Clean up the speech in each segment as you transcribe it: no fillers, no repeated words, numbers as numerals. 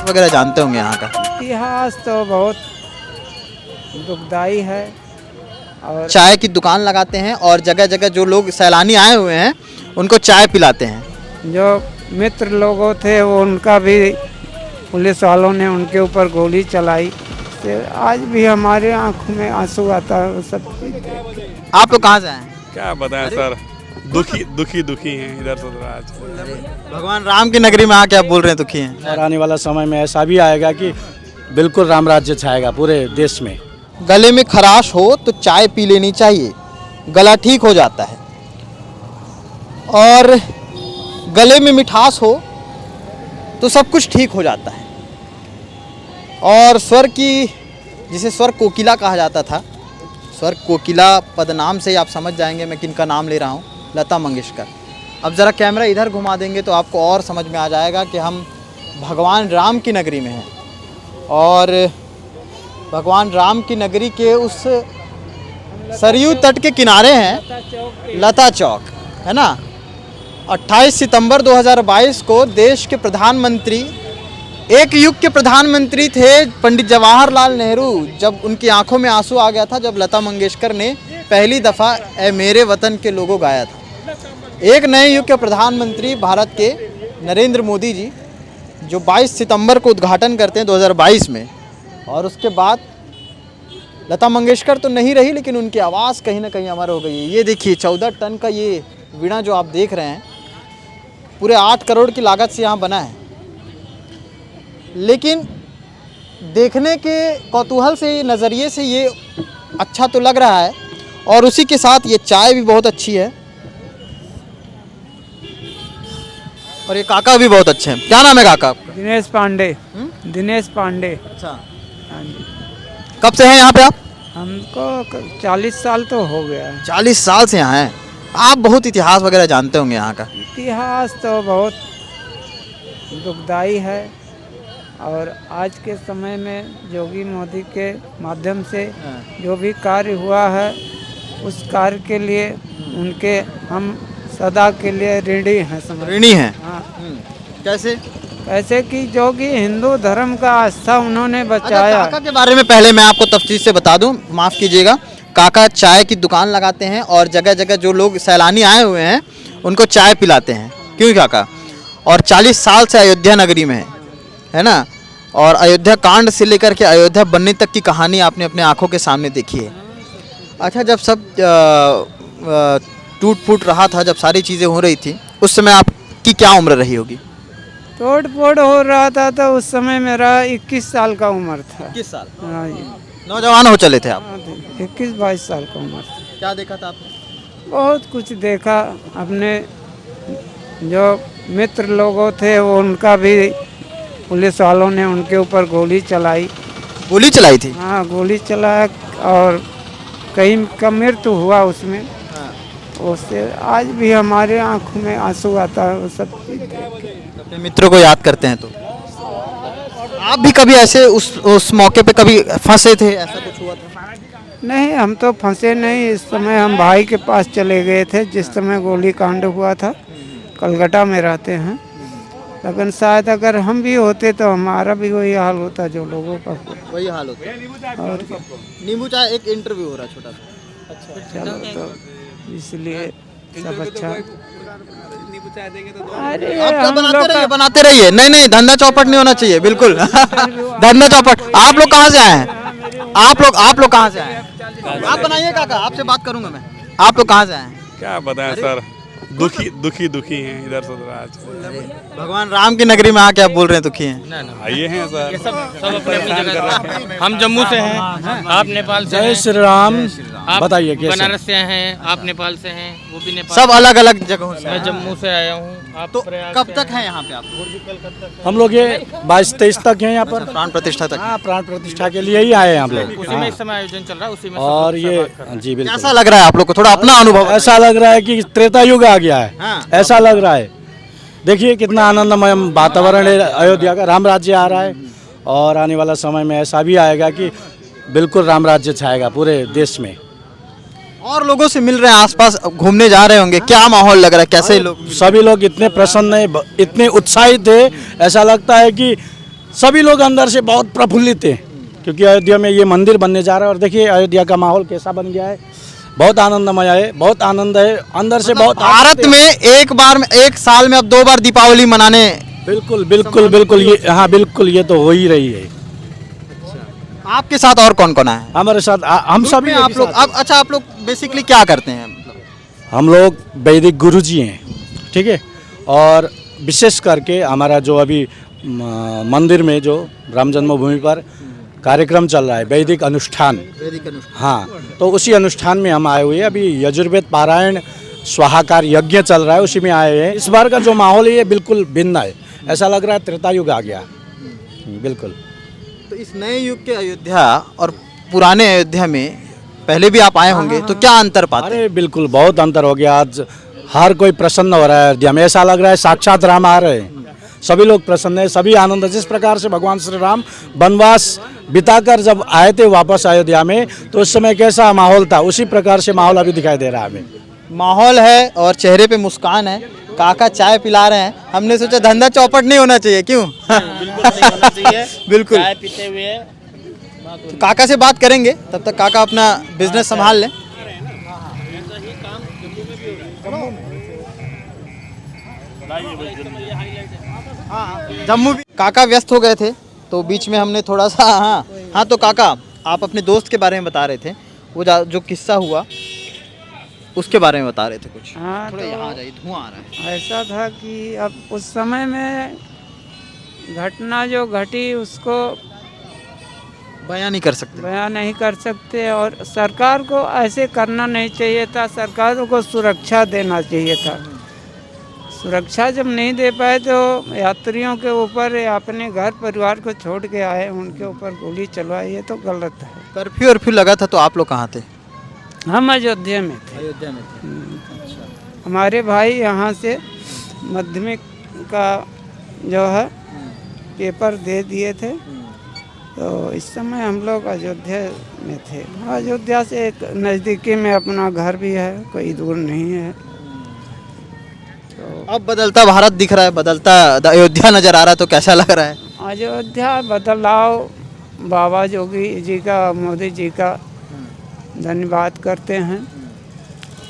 वगैरह जानते होंगे यहाँ का? इतिहास तो बहुत दुखदाई है। और चाय की दुकान लगाते हैं और जगह जगह जो लोग सैलानी आए हुए हैं उनको चाय पिलाते हैं। जो मित्र लोगों थे वो उनका भी पुलिस वालों ने उनके ऊपर गोली चलाई। तो आज भी हमारे आंखों में आंसू आता है वो सब चीज़ देख के। आप लोग कहाँ से आए हैं? क्या बताएं सर, दुखी हैं इधर से आज। भगवान राम की नगरी में आके आप बोल रहे हैं दुखी हैं। और आने वाला समय में ऐसा भी आएगा कि बिल्कुल राम राज्य छाएगा पूरे देश में। गले में खराश हो तो चाय पी लेनी चाहिए, गला ठीक हो जाता है। और गले में मिठास हो तो सब कुछ ठीक हो जाता है। और स्वर की, जिसे स्वर कोकिला कहा जाता था, स्वर कोकिला पदनाम से ही आप समझ जाएंगे मैं किनका नाम ले रहा हूँ, लता मंगेशकर। अब ज़रा कैमरा इधर घुमा देंगे तो आपको और समझ में आ जाएगा कि हम भगवान राम की नगरी में हैं। और भगवान राम की नगरी के उस सरयू तट के किनारे हैं लता चौक, है ना। 28 सितंबर 2022 को देश के प्रधानमंत्री, एक युग के प्रधानमंत्री थे पंडित जवाहरलाल नेहरू, जब उनकी आंखों में आंसू आ गया था जब लता मंगेशकर ने पहली दफ़ा ए मेरे वतन के लोगो गाया था। एक नए युग के प्रधानमंत्री भारत के नरेंद्र मोदी जी, जो 22 सितंबर को उद्घाटन करते हैं 2022 में। और उसके बाद लता मंगेशकर तो नहीं रही, लेकिन उनकी आवाज़ कहीं ना कहीं अमर हो गई है। ये देखिए 14 टन का ये वीणा जो आप देख रहे हैं, पूरे 8 करोड़ की लागत से यहाँ बना है। लेकिन देखने के कौतूहल से, नज़रिए से ये अच्छा तो लग रहा है। और उसी के साथ ये चाय भी बहुत अच्छी है और ये काका भी बहुत अच्छे हैं। क्या नाम है काका आपका? दिनेश पांडे। दिनेश पांडे। अच्छा, हाँ जी। कब से हैं यहाँ पे आप? हमको 40 साल तो हो गया है। 40 साल से यहाँ हैं। आप बहुत इतिहास वगैरह जानते होंगे यहाँ का? इतिहास तो बहुत दुखदाई है। और आज के समय में योगी मोदी के माध्यम से जो भी कार्य हुआ है, उस कार्य के लिए उनके हम सदा के लिए ऋणी हैं। ऋणी हैं? हाँ। कैसे? ऐसे कि जो कि हिंदू धर्म का आस्था उन्होंने बचाया। काका के बारे में पहले मैं आपको तफसील से बता दूं, माफ़ कीजिएगा। काका चाय की दुकान लगाते हैं और जगह जगह जो लोग सैलानी आए हुए हैं उनको चाय पिलाते हैं। क्यों काका? और 40 साल से अयोध्या नगरी में है ना। और अयोध्या कांड से लेकर के अयोध्या बनने तक की कहानी आपने अपने आंखों के सामने देखी है। अच्छा, जब सब टूट फूट रहा था, जब सारी चीज़ें हो रही थी, उस समय आपकी क्या उम्र रही होगी? तोड़ फोड़ हो रहा था तो उस समय मेरा 21 साल का उम्र था। 21 साल? हाँ जी। नौजवान हो चले थे आप? 21-22 साल का उम्र था। क्या देखा था आपने? बहुत कुछ देखा। अपने जो मित्र लोगों थे वो उनका भी पुलिस वालों ने उनके ऊपर गोली चलाई। गोली चलाई थी? हाँ, गोली चलाया और कई का मृत्यु हुआ उसमें। उससे आज भी हमारे आंखों में आंसू आता है वो सब चीज़ देख के। अपने मित्रों को याद करते हैं। तो आप भी कभी ऐसे उस मौके पे कभी फंसे थे, ऐसा कुछ हुआ था? नहीं, हम तो फंसे नहीं। इस समय हम भाई के पास चले गए थे जिस समय गोली कांड हुआ था। कलकत्ता में रहते हैं। लेकिन शायद अगर हम भी होते तो हमारा भी वही हाल होता जो लोगों का हुआ। वही हाल होता। और नींबू चाय एक इंटरव्यू हो रहा छोटा सा। अच्छा, चलो तो इसलिए सब अच्छा। अरे आप हम बनाते लोग रहिए, का बनाते रहिए। नहीं, धंधा चौपट नहीं होना चाहिए, बिल्कुल। धंधा चौपट। आप लोग कहाँ से आए हैं? आप लोग कहाँ से आए हैं? आप बनाइए काका, आपसे बात करूंगा मैं। आप लोग कहाँ से आए हैं? क्या बताएं सर, दुखी हैं इधर से आज। भगवान राम की नगरी में आके आप बोल रहे हैं दुखी हैं? आइए हैं सर, सब अपनी अपनी जगह। हम जम्मू से हैं, आप नेपाल से जय हैं। श्री राम। आप बताइए कैसे? बनारस से हैं, आप नेपाल से हैं, वो भी नेपाल। सब अलग अलग जगहों से। मैं जम्मू से आया हूँ। आप तो प्रयाग कब से तक हैं। है यहाँ पे आप? हम लोग ये 22-23 तक हैं यहाँ पर। प्राण प्रतिष्ठा तक। हाँ, प्राण प्रतिष्ठा के लिए ही आए हैं हम लोग। उसी में इस समय आयोजन चल रहा है, उसी में सब और लोग ये सहभाग कर रहे हैं। जी बिल्कुल। कैसा लग रहा है आप लोग को? थोड़ा अपना अनुभव। ऐसा लग रहा है कि त्रेता युग आ गया है। हाँ। ऐसा लग रहा है। देखिए कितना आनंदमय वातावरण है अयोध्या का। राम राज्य आ रहा है और आने वाला समय में ऐसा भी आएगा कि बिल्कुल राम राज्य छाएगा पूरे देश में। और लोगों से मिल रहे हैं, आसपास घूमने जा रहे होंगे, क्या माहौल लग रहा है? कैसे लोग? सभी लोग इतने प्रसन्न हैं, इतने उत्साहित थे, ऐसा लगता है कि सभी लोग अंदर से बहुत प्रफुल्लित हैं, क्योंकि अयोध्या में ये मंदिर बनने जा रहा है। और देखिए अयोध्या का माहौल कैसा बन गया है, बहुत आनंदमय है, बहुत आनंद है अंदर से। बहुत भारत में एक साल में अब 2 बार दीपावली मनाने। बिल्कुल बिल्कुल बिल्कुल, ये हाँ बिल्कुल, ये तो हो ही रही है। आपके साथ और कौन कौन है? हमारे साथ हम सभी आप लोग अच्छा, आप लोग बेसिकली क्या करते हैं? हम लोग वैदिक गुरुजी हैं, ठीक है। और विशेष करके हमारा जो अभी मंदिर में जो राम जन्मभूमि पर कार्यक्रम चल रहा है, वैदिक अनुष्ठान, हाँ, तो उसी अनुष्ठान में हम आए हुए हैं। अभी यजुर्वेद पारायण स्वाहाकार यज्ञ चल रहा है, उसी में आए हुए हैं। इस बार का जो माहौल है ये बिल्कुल भिन्न है, ऐसा लग रहा है त्रेता युग आ गया, बिल्कुल। तो इस नए युग के अयोध्या और पुराने अयोध्या में पहले भी आप आए होंगे, तो क्या अंतर पाते हैं? अरे बिल्कुल बहुत अंतर हो गया। आज हर कोई प्रसन्न हो रहा है अयोध्या में, ऐसा लग रहा है साक्षात राम आ रहे हैं। सभी लोग प्रसन्न है, सभी आनंद है। जिस प्रकार से भगवान श्री राम वनवास बिताकर जब आए थे वापस अयोध्या में, तो उस समय कैसा माहौल था, उसी प्रकार से माहौल अभी दिखाई दे रहा है हमें। माहौल है और चेहरे पे मुस्कान है। काका चाय पिला रहे हैं, हमने सोचा धंधा चौपट नहीं होना चाहिए, क्यों? बिल्कुल नहीं होना चाहिए। बिल्कुल। चाय पीते हुए तो काका से बात करेंगे, तब तक काका अपना बिजनेस संभाल लें। जम्मू भी काका व्यस्त हो गए थे, तो बीच में हमने थोड़ा सा हाँ, तो काका आप अपने दोस्त के बारे में बता रहे थे, वो जो किस्सा हुआ उसके बारे में बता रहे थे कुछ। हाँ, थोड़ा तो यहाँ आ जाइए, धुआं आ रहा है। ऐसा था कि अब उस समय में घटना जो घटी उसको बयान नहीं कर सकते। बयान नहीं कर सकते, और सरकार को ऐसे करना नहीं चाहिए था। सरकार को सुरक्षा देना चाहिए था। सुरक्षा जब नहीं दे पाए तो यात्रियों के ऊपर या अपने घर परिवार को छोड़ के आए, उनके ऊपर गोली चलवाई, ये तो गलत है। कर्फ्यू वर्फ्यू लगा था, तो आप लोग कहाँ थे? हम अयोध्या में थे। अयोध्या में थे। हमारे भाई यहाँ से माध्यमिक का जो है पेपर दे दिए थे, तो इस समय हम लोग अयोध्या में थे। अयोध्या से एक नज़दीकी में अपना घर भी है, कोई दूर नहीं है। तो अब बदलता भारत दिख रहा है, बदलता अयोध्या नजर आ रहा है, तो कैसा लग रहा है? अयोध्या बदलाव बाबा योगी जी का, मोदी जी का धन्यवाद करते हैं।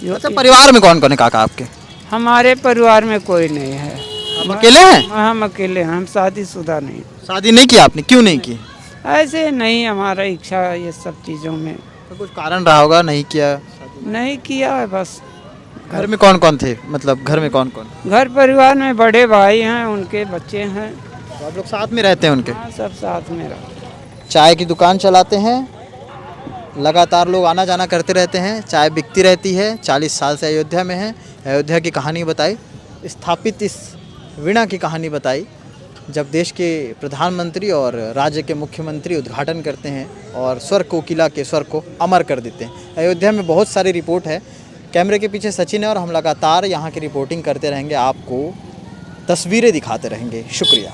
जो अच्छा, परिवार में कौन कौन है काका आपके? हमारे परिवार में कोई नहीं है। हम अकेले हैं? हम अकेले हैं, हम शादीशुदा नहीं। शादी नहीं की आपने? क्यों नहीं की? ऐसे नहीं, हमारा इच्छा ये सब चीज़ों में तो कुछ कारण रहा होगा नहीं किया। नहीं किया है बस। घर में कौन कौन थे? मतलब घर में कौन कौन? घर परिवार में बड़े भाई हैं, उनके बच्चे हैं। तो आप लोग साथ में रहते हैं उनके? हाँ, सब साथ में रहते। चाय की दुकान चलाते हैं, लगातार लोग आना जाना करते रहते हैं, चाय बिकती रहती है। 40 साल से अयोध्या में है। अयोध्या की कहानी बताई, स्थापित इस वीणा की कहानी बताई, जब देश के प्रधानमंत्री और राज्य के मुख्यमंत्री उद्घाटन करते हैं और स्वर कोकिला के स्वर को अमर कर देते हैं। अयोध्या में बहुत सारी रिपोर्ट है। कैमरे के पीछे सचिन है और हम लगातार यहाँ की रिपोर्टिंग करते रहेंगे, आपको तस्वीरें दिखाते रहेंगे। शुक्रिया।